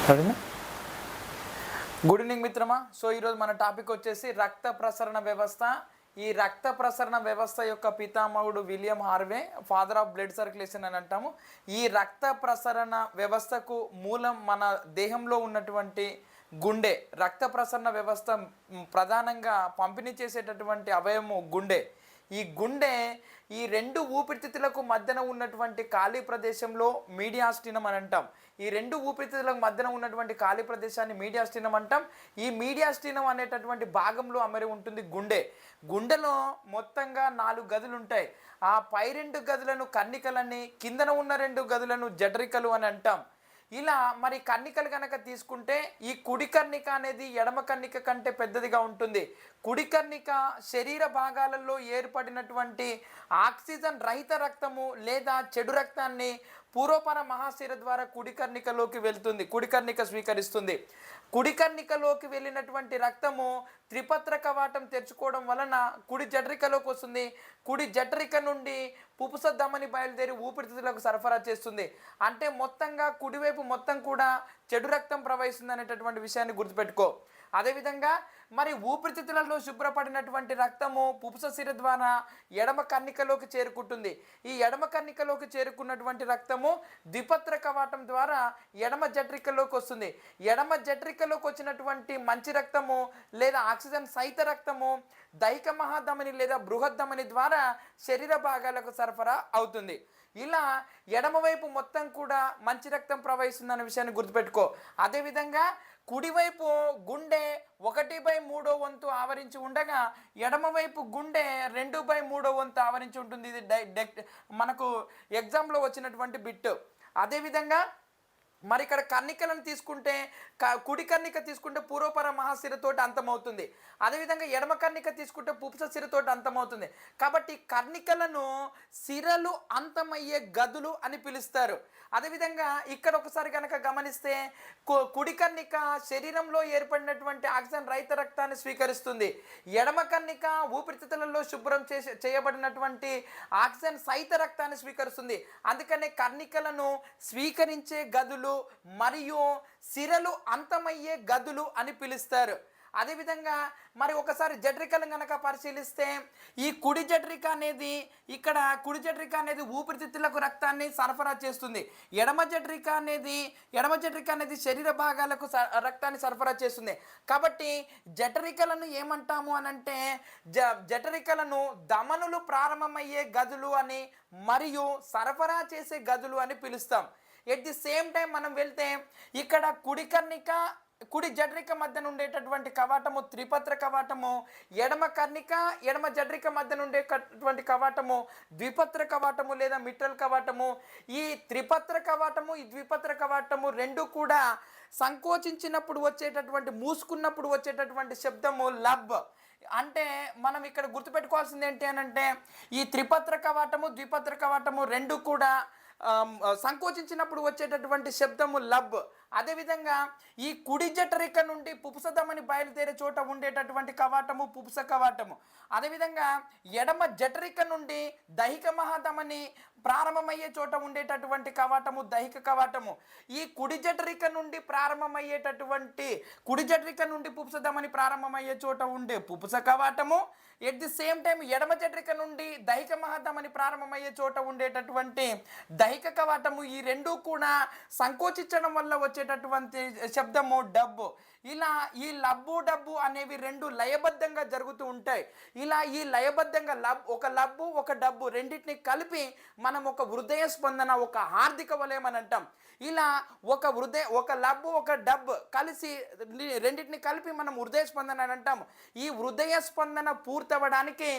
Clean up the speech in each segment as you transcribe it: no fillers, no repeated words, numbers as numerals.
సరేనా? Good evening మిత్రమా. So ఈరోజు మన టాపిక్ వచ్చేసి రక్త ప్రసరణ వ్యవస్థ. ఈ రక్త ప్రసరణ వ్యవస్థ యొక్క పితామహుడు William Harvey, father of blood circulation అని అంటాము. ఈ రక్త ప్రసరణ వ్యవస్థకు మూలం మన దేహంలో ఉన్నటువంటి గుండె. రక్త ప్రసరణ వ్యవస్థ ప్రధానంగా పంపిణీ చేసేటటువంటి అవయవము గుండె. ఈ గుండె ఈ రెండు ఊపిరితిత్తులకు మధ్యన ఉన్నటువంటి ఖాళీ ప్రదేశంలో మీడియాస్టినం అని అంటాం. ఈ రెండు ఊపిరితిత్తులకు మధ్యన ఉన్నటువంటి ఖాళీ ప్రదేశాన్ని మీడియాస్టినం అంటాం. ఈ మీడియాస్టినం అనేటటువంటి భాగంలో అమరి ఉంటుంది గుండె. గుండెలో మొత్తంగా 4 గదులు ఉంటాయి. ఆ పై 2 గదులను కర్ణికలని, కిందన ఉన్న 2 గదులను జఠరికలు అని అంటాం. ఇలా మరి కర్ణికలు కనుక తీసుకుంటే ఈ కుడి కర్ణిక అనేది ఎడమ కర్ణిక కంటే పెద్దదిగా ఉంటుంది. కుడి కర్ణిక శరీర భాగాలలో ఏర్పడినటువంటి ఆక్సిజన్ రహిత రక్తము లేదా చెడు రక్తాన్ని పూర్వపర మహాశిర ద్వారా కుడి కర్ణికలోకి వెళ్తుంది, కుడి కర్ణిక స్వీకరిస్తుంది. కుడి కర్ణికలోకి వెళ్ళినటువంటి రక్తము త్రిపత్ర కవాటం తెరుచుకోవడం వలన కుడి జఠరికలోకి వస్తుంది. కుడి జఠరిక నుండి పుపుస ధమని బయలుదేరి ఊపిరితిత్తులకు సరఫరా చేస్తుంది. అంటే మొత్తంగా కుడివైపు మొత్తం కూడా చెడు రక్తం ప్రవహిస్తుంది అనేటటువంటి విషయాన్ని గుర్తుపెట్టుకో. అదేవిధంగా మరి ఊపిరితిత్తులలో శుభ్రపడినటువంటి రక్తము పుపుస సిర ద్వారా ఎడమ కర్ణికలోకి చేరుకుంటుంది. ఈ ఎడమ కర్ణికలోకి చేరుకున్నటువంటి రక్తము ద్విపత్ర కవాటం ద్వారా ఎడమ జఠరికలోకి వస్తుంది. ఎడమ జఠరికలోకి వచ్చినటువంటి మంచి రక్తము లేదా ఆక్సిజన్ సహిత రక్తము దైహిక మహాధమని లేదా బృహద్ధమని ద్వారా శరీర భాగాలకు సరఫరా అవుతుంది. ఇలా ఎడమవైపు మొత్తం కూడా మంచి రక్తం ప్రవహిస్తుందనే విషయాన్ని గుర్తుపెట్టుకో. అదేవిధంగా కుడివైపు గుండె 1/3 వంతు ఆవరించి ఉండగా ఎడమవైపు గుండె 2/3 వంతు ఆవరించి ఉంటుంది. ఇది మనకు ఎగ్జామ్లో వచ్చినటువంటి బిట్. అదేవిధంగా మరి ఇక్కడ కర్ణికలను తీసుకుంటే కుడి కర్ణిక తీసుకుంటే పూర్వపర మహాశిరతోటి అంతమవుతుంది. అదేవిధంగా ఎడమ కర్ణిక తీసుకుంటే పుపుస శిరతోటి అంతమవుతుంది. కాబట్టి కర్ణికలను సిరలు అంతమయ్యే గదులు అని పిలుస్తారు. అదేవిధంగా ఇక్కడ ఒకసారి కనుక గమనిస్తే కుడి కర్ణిక శరీరంలో ఏర్పడినటువంటి ఆక్సిజన్ రహిత రక్తాన్ని స్వీకరిస్తుంది. ఎడమ కర్ణిక ఊపిరితిత్తులలో శుభ్రం చేయబడినటువంటి ఆక్సిజన్ సహిత రక్తాన్ని స్వీకరిస్తుంది. అందుకనే కర్ణికలను స్వీకరించే గదులు మరియు సిరలు అంతమయ్యే గదులు అని పిలుస్తారు. అదేవిధంగా మరి ఒకసారి జఠరికలను కనుక పరిశీలిస్తే ఈ కుడి జఠరిక అనేది ఊపిరితిత్తులకు రక్తాన్ని సరఫరా చేస్తుంది. ఎడమ జఠరిక అనేది శరీర భాగాలకు రక్తాన్ని సరఫరా చేస్తుంది. కాబట్టి జఠరికలను ఏమంటాము అనంటే జఠరికలను ధమనులు ప్రారంభమయ్యే గదులు అని మరియు సరఫరా చేసే గదులు అని పిలుస్తాం. ఎట్ ది సేమ్ టైం మనం వెళ్తే ఇక్కడ కుడి జఠరిక మధ్యన ఉండేటటువంటి కవాటము త్రిపత్ర కవాటము, ఎడమ జఠరిక మధ్యన ఉండేటటువంటి కవాటము ద్విపత్ర కవాటము లేదా మిట్రల్ కవాటము. ఈ త్రిపత్ర కవాటము ఈ ద్విపత్ర కవాటము రెండు కూడా సంకోచించినప్పుడు వచ్చేటటువంటి మూసుకున్నప్పుడు వచ్చేటటువంటి శబ్దము లబ్. అంటే మనం ఇక్కడ గుర్తుపెట్టుకోవాల్సింది ఏంటి అనంటే ఈ త్రిపత్ర కవాటము ద్విపత్ర కవాటము రెండు కూడా సంకోచించినప్పుడు వచ్చేటటువంటి శబ్దము లబ్. అదేవిధంగా ఈ కుడి జఠరిక నుండి పుపుసధమని బయలుదేరే చోట ఉండేటటువంటి కవాటము పుపుస కవాటము. అదేవిధంగా ఎడమ జఠరిక నుండి దైహిక మహాధమని ప్రారంభమయ్యే చోట ఉండేటటువంటి కవాటము దైహిక కవాటము. ఈ కుడి జఠరిక నుండి పుపుసధమని ప్రారంభమయ్యే చోట ఉండే పుపుస కవాటము. ఎట్ ది సేమ్ టైం ఎడమ జఠరిక నుండి దైహిక మహాధమని ప్రారంభమయ్యే చోట ఉండేటటువంటి దైహిక కవాటము. ఈ రెండు కూడా సంకోచించడం వల్ల వచ్చేటటువంటి శబ్దము డబ్బు. ఇలా ఈ లబ్బు డబ్బు అనేవి రెండు లయబద్ధంగా జరుగుతూ ఉంటాయి. ఇలా ఈ లయబద్ధంగా ఒక లబ్బు ఒక డబ్బు రెండింటిని కలిపి మనం ఒక హృదయ స్పందన, ఒక హార్దిక వలయం అని అంటాం. ఇలా ఒక లబ్బు ఒక డబ్బు కలిసి రెండింటిని కలిపి మనం హృదయ స్పందన అని అంటాము. ఈ హృదయ స్పందన పూర్తవడానికి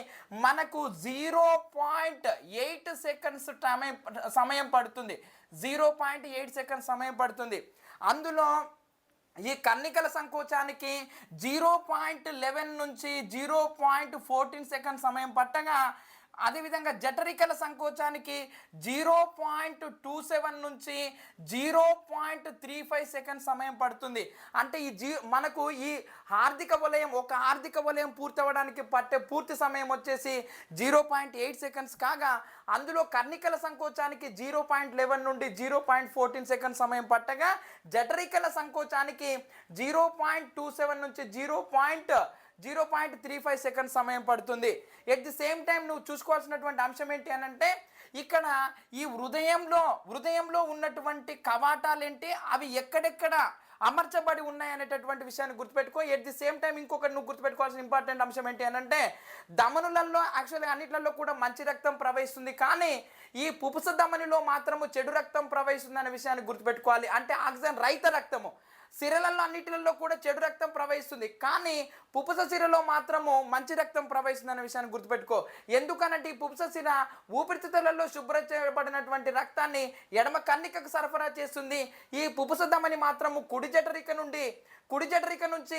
మనకు 0.8 సెకండ్స్ సమయం పడుతుంది. 0.8 సెకండ్స్ సమయం పడుతుంది. అందులో ఈ కర్ణికల సంకోచానికి 0.11 నుంచి 0.14 సెకండ్ సమయం పట్టగా, అదేవిధంగా జఠరికల సంకోచానికి 0.27 నుంచి 0.35 సెకండ్ సమయం పడుతుంది. అంటే మనకు ఈ ఒక హార్దిక వలయం పూర్తవడానికి పట్టే పూర్తి సమయం వచ్చేసి 0.8 సెకండ్స్ కాగా, అందులో కర్ణికల సంకోచానికి 0.11 నుండి 0.14 సెకండ్ సమయం పట్టగా జఠరికల సంకోచానికి 0.27 నుంచి 0.35 సెకండ్ సమయం పడుతుంది. ఎట్ ది సేమ్ టైం నువ్వు చూసుకోవాల్సినటువంటి అంశం ఏంటి అని అంటే ఇక్కడ ఈ హృదయంలో ఉన్నటువంటి కవాటాలు ఏంటి, అవి ఎక్కడెక్కడ అమర్చబడి ఉన్నాయి అనేటటువంటి విషయాన్ని గుర్తుపెట్టుకో. ఎట్ ది సేమ్ టైం ఇంకొకటి నువ్వు గుర్తుపెట్టుకోవాల్సిన ఇంపార్టెంట్ అంశం ఏంటి అని అంటే ధమనులలో యాక్చువల్గా అన్నిట్లలో కూడా మంచి రక్తం ప్రవహిస్తుంది, కానీ ఈ పుపుస ధమనిలో మాత్రము చెడు రక్తం ప్రవహిస్తుంది అనే విషయాన్ని గుర్తుపెట్టుకోవాలి. అంటే ఆక్సిజన్ రహిత రక్తము. సిరలలో అన్నిటిలో కూడా చెడు రక్తం ప్రవహిస్తుంది, కానీ పుపుస సిరలో మాత్రము మంచి రక్తం ప్రవహిస్తుంది అనే విషయాన్ని గుర్తుపెట్టుకో. ఎందుకనంటే ఈ పుపుస సిర ఊపిరితిత్తులలో శుభ్రం చేయబడినటువంటి రక్తాన్ని ఎడమ కన్నికకు సరఫరా చేస్తుంది. ఈ పుపుస ధమని మాత్రము కుడి జఠరిక నుంచి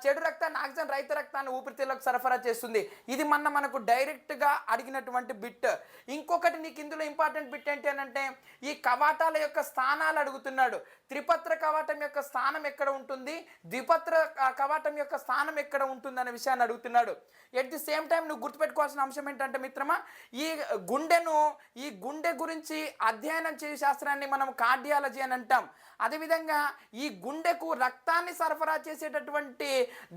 చెడు రక్తాన్ని, ఆక్సిజన్ రహిత రక్తాన్ని ఊపిరితిత్తులకు సరఫరా చేస్తుంది. ఇది మనకు డైరెక్ట్గా అడిగినటువంటి బిట్. ఇంకొకటి నీకు ఇందులో ఇంపార్టెంట్ బిట్ ఏంటి అని అంటే ఈ కవాటాల యొక్క స్థానాలు అడుగుతున్నాడు. త్రిపత్ర కవాటం యొక్క స్థానం ఎక్కడ ఉంటుంది, ద్విపత్ర కవాటం యొక్క స్థానం ఎక్కడ ఉంటుంది అనే విషయాన్ని అడుగుతున్నాడు. ఎట్ ది సేమ్ టైం నువ్వు గుర్తుపెట్టుకోవాల్సిన అంశం ఏంటంటే మిత్రమా, ఈ గుండె గురించి అధ్యయనం చేసే శాస్త్రాన్ని మనం కార్డియాలజీ అని అంటాం. అదేవిధంగా ఈ గుండెకు రక్తాన్ని సరఫరా చేసేటటువంటి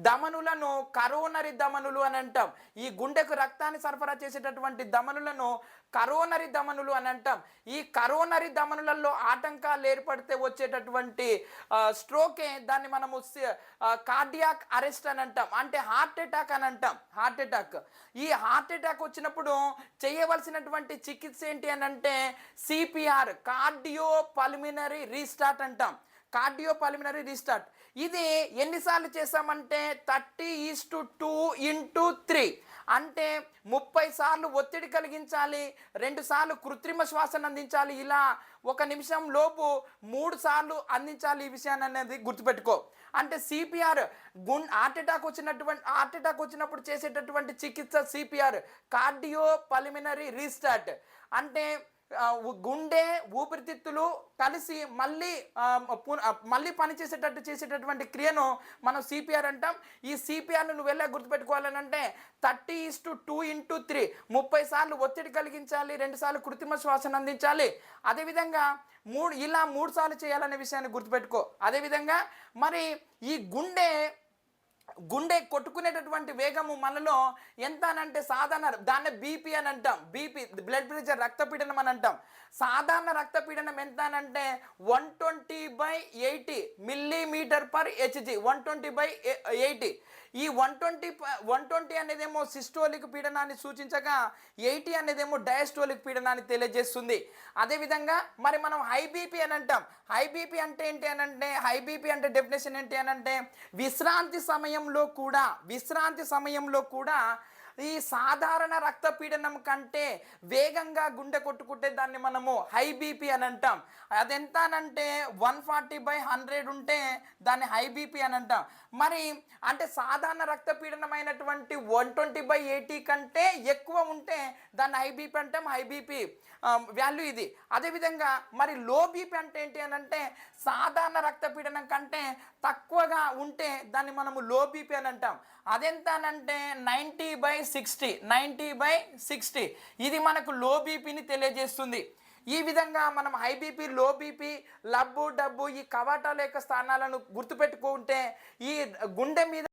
ధమనులను కరోనరీ ధమనులు అని అంటాం. ఈ గుండెకు రక్తాన్ని సరఫరా చేసేటటువంటి ధమనులను కరోనరీ ధమనులు అని అంటాం. ఈ కరోనరీ ధమనులలో ఆటంకాలు ఏర్పడితే వచ్చేటటువంటి స్ట్రోకే దాన్ని మనము కార్డియాక్ అరెస్ట్ అని అంటాం, అంటే హార్ట్ అటాక్ అని అంటాం. ఈ హార్ట్ అటాక్ వచ్చినప్పుడు చేయవలసినటువంటి చికిత్స ఏంటి అని అంటే సిపిఆర్, కార్డియో పల్మినరీ రీస్టార్ట్ అంటాం. ఇది ఎన్నిసార్లు చేసామంటే 30:2:3, అంటే 30 సార్లు ఒత్తిడి కలిగించాలి, 2 సార్లు కృత్రిమ శ్వాసను అందించాలి. ఇలా 1 నిమిషం లోపు 3 సార్లు అందించాలి. ఈ విషయాన్ని అనేది గుర్తుపెట్టుకో. అంటే సిపిఆర్ హార్ట్ అటాక్ వచ్చినప్పుడు చేసేటటువంటి చికిత్స సిపిఆర్, కార్డియో పల్మినరీ రీస్టార్ట్. అంటే గుండె ఊపిరితిత్తులు కలిసి మళ్ళీ చేసేటటువంటి క్రియను మనం సిపిఆర్ అంటాం. ఈ సిపిఆర్ను నువ్వు వెళ్ళా గుర్తుపెట్టుకోవాలని అంటే 30:2:3, 30 సార్లు ఒత్తిడి కలిగించాలి, 2 సార్లు కృత్రిమ శ్వాసను అందించాలి. అదేవిధంగా 3 సార్లు చేయాలనే విషయాన్ని గుర్తుపెట్టుకో. అదేవిధంగా మరి ఈ గుండె కొట్టుకునేటటువంటి వేగము మనలో ఎంత అనంటే సాధారణ, దాన్ని బీపీ అని అంటాం. బీపీ బ్లడ్ ప్రెషర్, రక్తపీడనం అని అంటాం. సాధారణ రక్తపీడనం ఎంత అనంటే 120/80 ml/Hg, 120/80. ఈ 120 అనేదేమో సిస్టోలిక్ పీడనాన్ని సూచించగా 80 అనేదేమో డయాస్టోలిక్ పీడనాన్ని తెలియజేస్తుంది. అదేవిధంగా మరి మనం హై బీపీ అని అంటాం. హై బీపీ అంటే ఏంటి అని అంటే డెఫినేషన్ ఏంటి అని అంటే విశ్రాంతి సమయంలో కూడా ఈ సాధారణ రక్తపీడనం కంటే వేగంగా గుండె కొట్టుకుంటే దాన్ని మనము హై బీపీ అని అంటాం. అదెంత అనంటే 140/100 ఉంటే దాన్ని హై బీపీ అని అంటాం. మరి అంటే సాధారణ రక్తపీడనమైనటువంటి 120/80 కంటే ఎక్కువ ఉంటే దాన్ని హై బీపీ అంటాం. హై బీపీ వాల్యూ ఇది. అదేవిధంగా మరి లో బీపీ అంటే ఏంటి అని అంటే సాధారణ రక్తపీడనం కంటే తక్కువగా ఉంటే దాన్ని మనము లో బీపీ అని అంటాం. అదెంత అనంటే 90/60. ఇది మనకు లో బీపీని తెలియజేస్తుంది. ఈ విధంగా మనం హై బీపీ, లో బీపీ, లబ్బు, డబ్బు, ఈ కవాటాల యొక్క స్థానాలను గుర్తుపెట్టుకుంటే ఈ గుండె మీద